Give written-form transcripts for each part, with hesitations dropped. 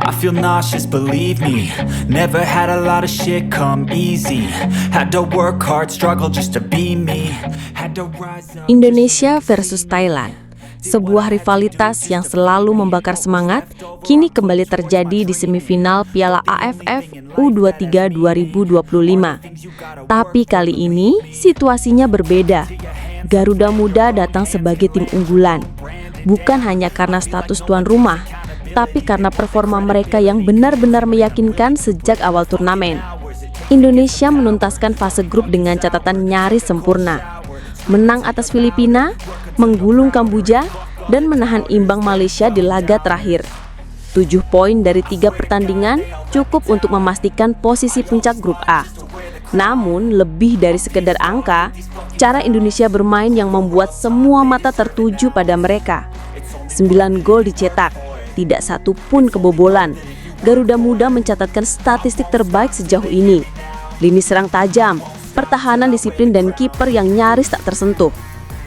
I feel nauseous, believe me. Never had a lot of shit come easy. Had to work hard, struggle just to be me. Had to rise up. Indonesia versus Thailand. Sebuah rivalitas yang selalu membakar semangat kini kembali terjadi di semifinal Piala AFF U23 2025. Tapi kali ini situasinya berbeda. Garuda Muda datang sebagai tim unggulan. Bukan hanya karena status tuan rumah, tapi karena performa mereka yang benar-benar meyakinkan sejak awal turnamen. Indonesia menuntaskan fase grup dengan catatan nyaris sempurna. Menang atas Filipina, menggulung Kamboja, dan menahan imbang Malaysia di laga terakhir. 7 poin dari 3 pertandingan cukup untuk memastikan posisi puncak grup A. Namun, lebih dari sekedar angka, cara Indonesia bermain yang membuat semua mata tertuju pada mereka. 9 gol dicetak, tidak satu pun kebobolan. Garuda Muda mencatatkan statistik terbaik sejauh ini. Lini serang tajam, pertahanan disiplin, dan kiper yang nyaris tak tersentuh.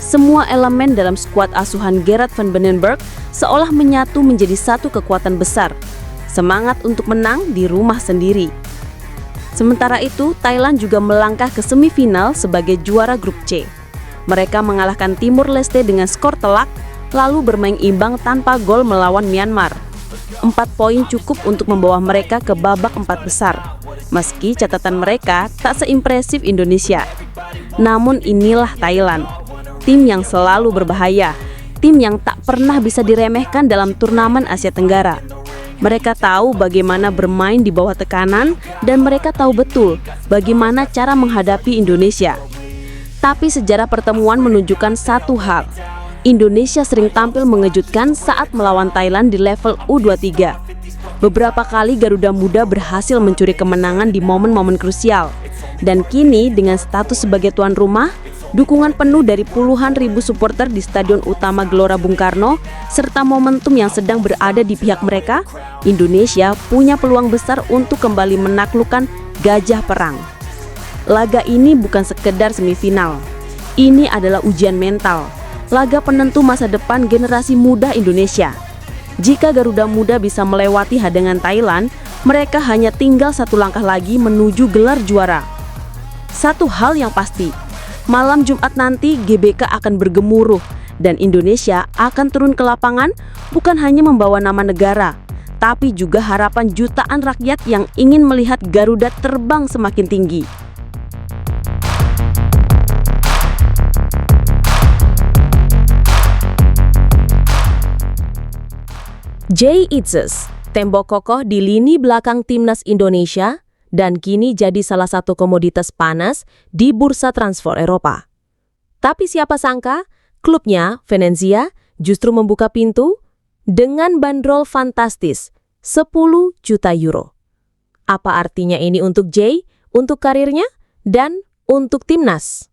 Semua elemen dalam skuad asuhan Gerard van Benenberg seolah menyatu menjadi satu kekuatan besar. Semangat untuk menang di rumah sendiri. Sementara itu, Thailand juga melangkah ke semifinal sebagai juara grup C. Mereka mengalahkan Timur Leste dengan skor telak, lalu bermain imbang tanpa gol melawan Myanmar. 4 poin cukup untuk membawa mereka ke babak 4 besar. Meski catatan mereka tak seimpresif Indonesia. Namun inilah Thailand, tim yang selalu berbahaya, tim yang tak pernah bisa diremehkan dalam turnamen Asia Tenggara. Mereka tahu bagaimana bermain di bawah tekanan dan mereka tahu betul bagaimana cara menghadapi Indonesia. Tapi sejarah pertemuan menunjukkan satu hal. Indonesia sering tampil mengejutkan saat melawan Thailand di level U23. Beberapa kali Garuda Muda berhasil mencuri kemenangan di momen-momen krusial. Dan kini dengan status sebagai tuan rumah, dukungan penuh dari puluhan ribu supporter di Stadion Utama Gelora Bung Karno, serta momentum yang sedang berada di pihak mereka, Indonesia punya peluang besar untuk kembali menaklukkan gajah perang. Laga ini bukan sekedar semifinal. Ini adalah ujian mental. Laga penentu masa depan generasi muda Indonesia. Jika Garuda Muda bisa melewati hadangan Thailand, mereka hanya tinggal satu langkah lagi menuju gelar juara. Satu hal yang pasti, malam Jumat nanti GBK akan bergemuruh dan Indonesia akan turun ke lapangan bukan hanya membawa nama negara, tapi juga harapan jutaan rakyat yang ingin melihat Garuda terbang semakin tinggi. Jay Itzes, tembok kokoh di lini belakang timnas Indonesia dan kini jadi salah satu komoditas panas di bursa transfer Eropa. Tapi siapa sangka, klubnya, Venezia, justru membuka pintu dengan bandrol fantastis, 10 juta euro. Apa artinya ini untuk Jay, untuk karirnya, dan untuk timnas?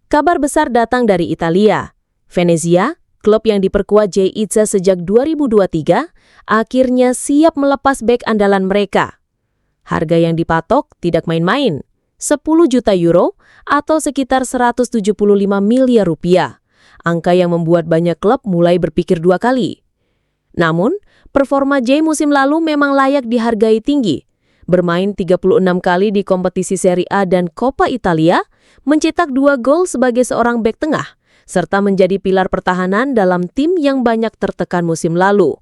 Kabar besar datang dari Italia. Venezia, klub yang diperkuat Jay Itzes sejak 2023, akhirnya siap melepas bek andalan mereka. Harga yang dipatok tidak main-main, 10 juta euro atau sekitar 175 miliar rupiah. Angka yang membuat banyak klub mulai berpikir 2 kali. Namun, performa Jay musim lalu memang layak dihargai tinggi. Bermain 36 kali di kompetisi Serie A dan Coppa Italia, mencetak 2 gol sebagai seorang bek tengah, serta menjadi pilar pertahanan dalam tim yang banyak tertekan musim lalu.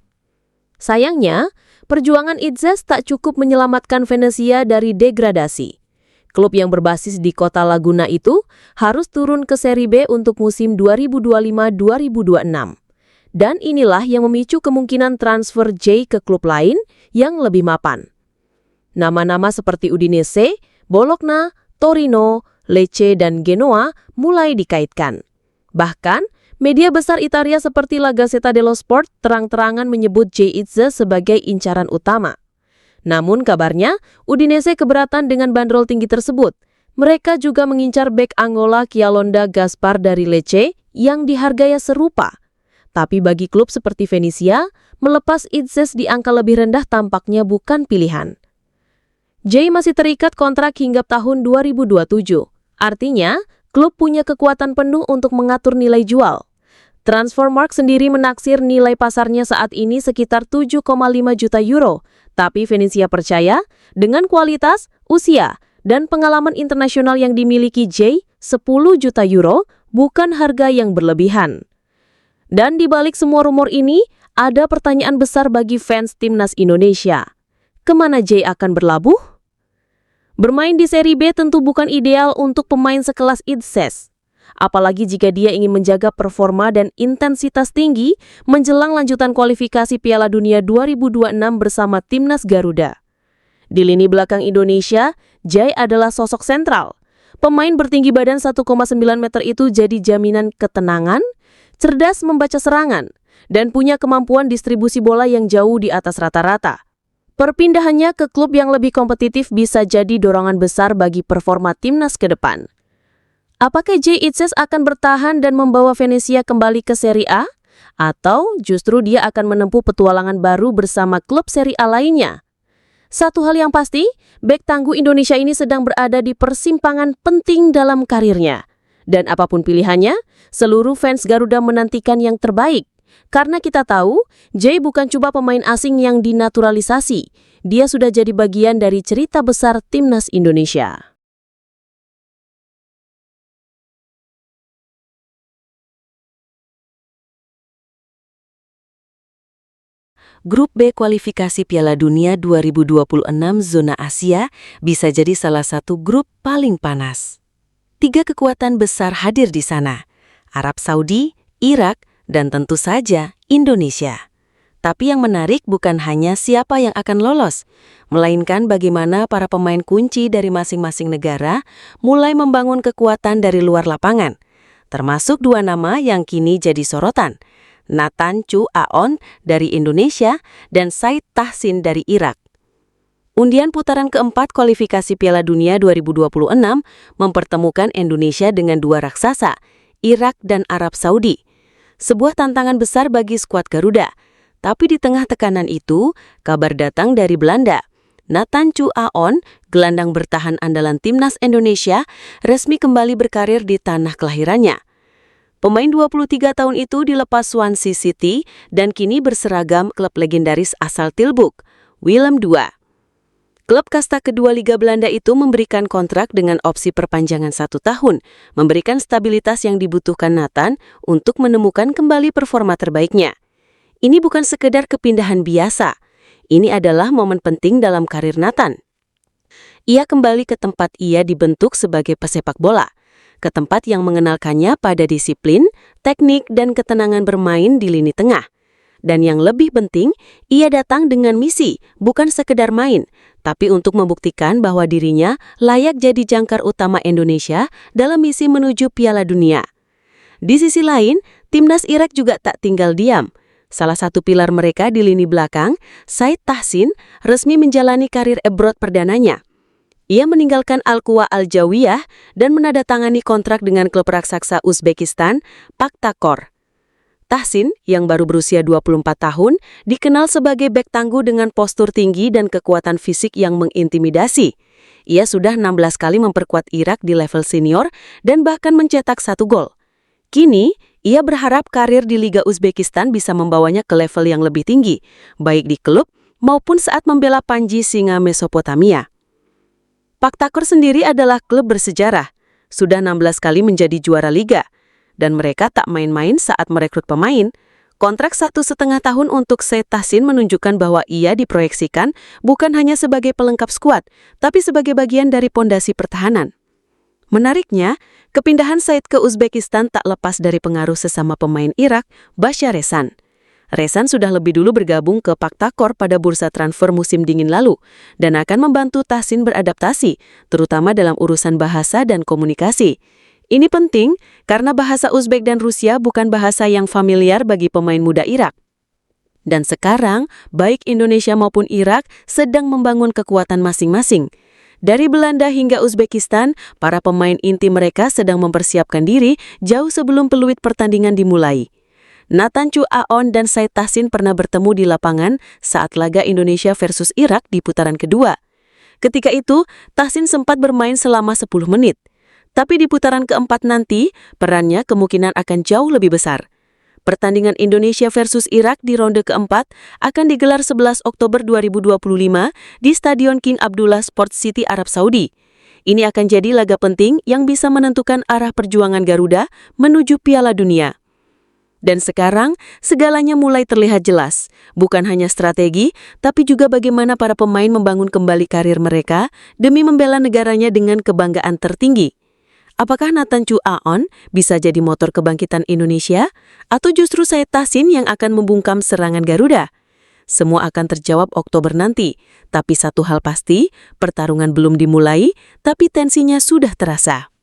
Sayangnya, perjuangan Itzes tak cukup menyelamatkan Venezia dari degradasi. Klub yang berbasis di kota Laguna itu harus turun ke Serie B untuk musim 2025-2026. Dan inilah yang memicu kemungkinan transfer Jay ke klub lain yang lebih mapan. Nama-nama seperti Udinese, Bologna, Torino, Lecce, dan Genoa mulai dikaitkan. Bahkan, media besar Italia seperti La Gazzetta dello Sport terang-terangan menyebut Jay Itzes sebagai incaran utama. Namun kabarnya, Udinese keberatan dengan bandrol tinggi tersebut. Mereka juga mengincar bek Angola Kialonda Gaspar dari Lecce yang dihargai serupa. Tapi bagi klub seperti Venezia, melepas Itzes di angka lebih rendah tampaknya bukan pilihan. Jay masih terikat kontrak hingga tahun 2027. Artinya, klub punya kekuatan penuh untuk mengatur nilai jual. Transfermarkt sendiri menaksir nilai pasarnya saat ini sekitar 7,5 juta euro. Tapi Venezia percaya, dengan kualitas, usia, dan pengalaman internasional yang dimiliki Jay, 10 juta euro bukan harga yang berlebihan. Dan di balik semua rumor ini, ada pertanyaan besar bagi fans timnas Indonesia. Kemana Jay akan berlabuh? Bermain di Serie B tentu bukan ideal untuk pemain sekelas Itses. Apalagi jika dia ingin menjaga performa dan intensitas tinggi menjelang lanjutan kualifikasi Piala Dunia 2026 bersama Timnas Garuda. Di lini belakang Indonesia, Jay adalah sosok sentral. Pemain bertinggi badan 1,9 meter itu jadi jaminan ketenangan, cerdas membaca serangan, dan punya kemampuan distribusi bola yang jauh di atas rata-rata. Perpindahannya ke klub yang lebih kompetitif bisa jadi dorongan besar bagi performa timnas ke depan. Apakah Jay Itses akan bertahan dan membawa Venezia kembali ke Serie A? Atau justru dia akan menempuh petualangan baru bersama klub Serie A lainnya? Satu hal yang pasti, bek tangguh Indonesia ini sedang berada di persimpangan penting dalam karirnya. Dan apapun pilihannya, seluruh fans Garuda menantikan yang terbaik. Karena kita tahu, Jay bukan cuma pemain asing yang dinaturalisasi. Dia sudah jadi bagian dari cerita besar timnas Indonesia. Grup B kualifikasi Piala Dunia 2026 zona Asia bisa jadi salah satu grup paling panas. 3 kekuatan besar hadir di sana, Arab Saudi, Irak, dan tentu saja Indonesia. Tapi yang menarik bukan hanya siapa yang akan lolos, melainkan bagaimana para pemain kunci dari masing-masing negara mulai membangun kekuatan dari luar lapangan, termasuk 2 nama yang kini jadi sorotan, Nathan Chu Aon dari Indonesia dan Said Tahsin dari Irak. Undian putaran keempat kualifikasi Piala Dunia 2026 mempertemukan Indonesia dengan 2 raksasa, Irak dan Arab Saudi. Sebuah tantangan besar bagi skuad Garuda. Tapi di tengah tekanan itu, kabar datang dari Belanda. Nathan Chu Aon, gelandang bertahan andalan timnas Indonesia, resmi kembali berkarir di tanah kelahirannya. Pemain 23 tahun itu dilepas Swansea City dan kini berseragam klub legendaris asal Tilburg, Willem II. Klub kasta kedua Liga Belanda itu memberikan kontrak dengan opsi perpanjangan 1 tahun, memberikan stabilitas yang dibutuhkan Nathan untuk menemukan kembali performa terbaiknya. Ini bukan sekedar kepindahan biasa, ini adalah momen penting dalam karir Nathan. Ia kembali ke tempat ia dibentuk sebagai pesepak bola, ke tempat yang mengenalkannya pada disiplin, teknik, dan ketenangan bermain di lini tengah. Dan yang lebih penting, ia datang dengan misi, bukan sekedar main, tapi untuk membuktikan bahwa dirinya layak jadi jangkar utama Indonesia dalam misi menuju Piala Dunia. Di sisi lain, timnas Irak juga tak tinggal diam. Salah satu pilar mereka di lini belakang, Said Tahsin, resmi menjalani karir abroad perdananya. Ia meninggalkan Al-Quwa Al-Jawiyah dan menandatangani kontrak dengan klub raksasa Uzbekistan, Pakhtakor. Tahsin, yang baru berusia 24 tahun, dikenal sebagai bek tangguh dengan postur tinggi dan kekuatan fisik yang mengintimidasi. Ia sudah 16 kali memperkuat Irak di level senior dan bahkan mencetak 1 gol. Kini, ia berharap karir di Liga Uzbekistan bisa membawanya ke level yang lebih tinggi, baik di klub maupun saat membela Panji Singa Mesopotamia. Pakhtakor sendiri adalah klub bersejarah, sudah 16 kali menjadi juara liga, dan mereka tak main-main saat merekrut pemain. Kontrak 1,5 tahun untuk Said Tahsin menunjukkan bahwa ia diproyeksikan bukan hanya sebagai pelengkap skuad, tapi sebagai bagian dari pondasi pertahanan. Menariknya, kepindahan Said ke Uzbekistan tak lepas dari pengaruh sesama pemain Irak, Bashar Rezan. Rezan sudah lebih dulu bergabung ke Pakhtakor pada bursa transfer musim dingin lalu dan akan membantu Tahsin beradaptasi, terutama dalam urusan bahasa dan komunikasi. Ini penting karena bahasa Uzbek dan Rusia bukan bahasa yang familiar bagi pemain muda Irak. Dan sekarang, baik Indonesia maupun Irak sedang membangun kekuatan masing-masing. Dari Belanda hingga Uzbekistan, para pemain inti mereka sedang mempersiapkan diri jauh sebelum peluit pertandingan dimulai. Nathan Chu Aon dan Said Tahsin pernah bertemu di lapangan saat laga Indonesia versus Irak di putaran kedua. Ketika itu, Tahsin sempat bermain selama 10 menit. Tapi di putaran keempat nanti, perannya kemungkinan akan jauh lebih besar. Pertandingan Indonesia versus Irak di ronde keempat akan digelar 11 Oktober 2025 di Stadion King Abdullah Sports City, Arab Saudi. Ini akan jadi laga penting yang bisa menentukan arah perjuangan Garuda menuju Piala Dunia. Dan sekarang, segalanya mulai terlihat jelas. Bukan hanya strategi, tapi juga bagaimana para pemain membangun kembali karir mereka demi membela negaranya dengan kebanggaan tertinggi. Apakah Nathan Chu Aon bisa jadi motor kebangkitan Indonesia? Atau justru Said Tahsin yang akan membungkam serangan Garuda? Semua akan terjawab Oktober nanti. Tapi satu hal pasti, pertarungan belum dimulai, tapi tensinya sudah terasa.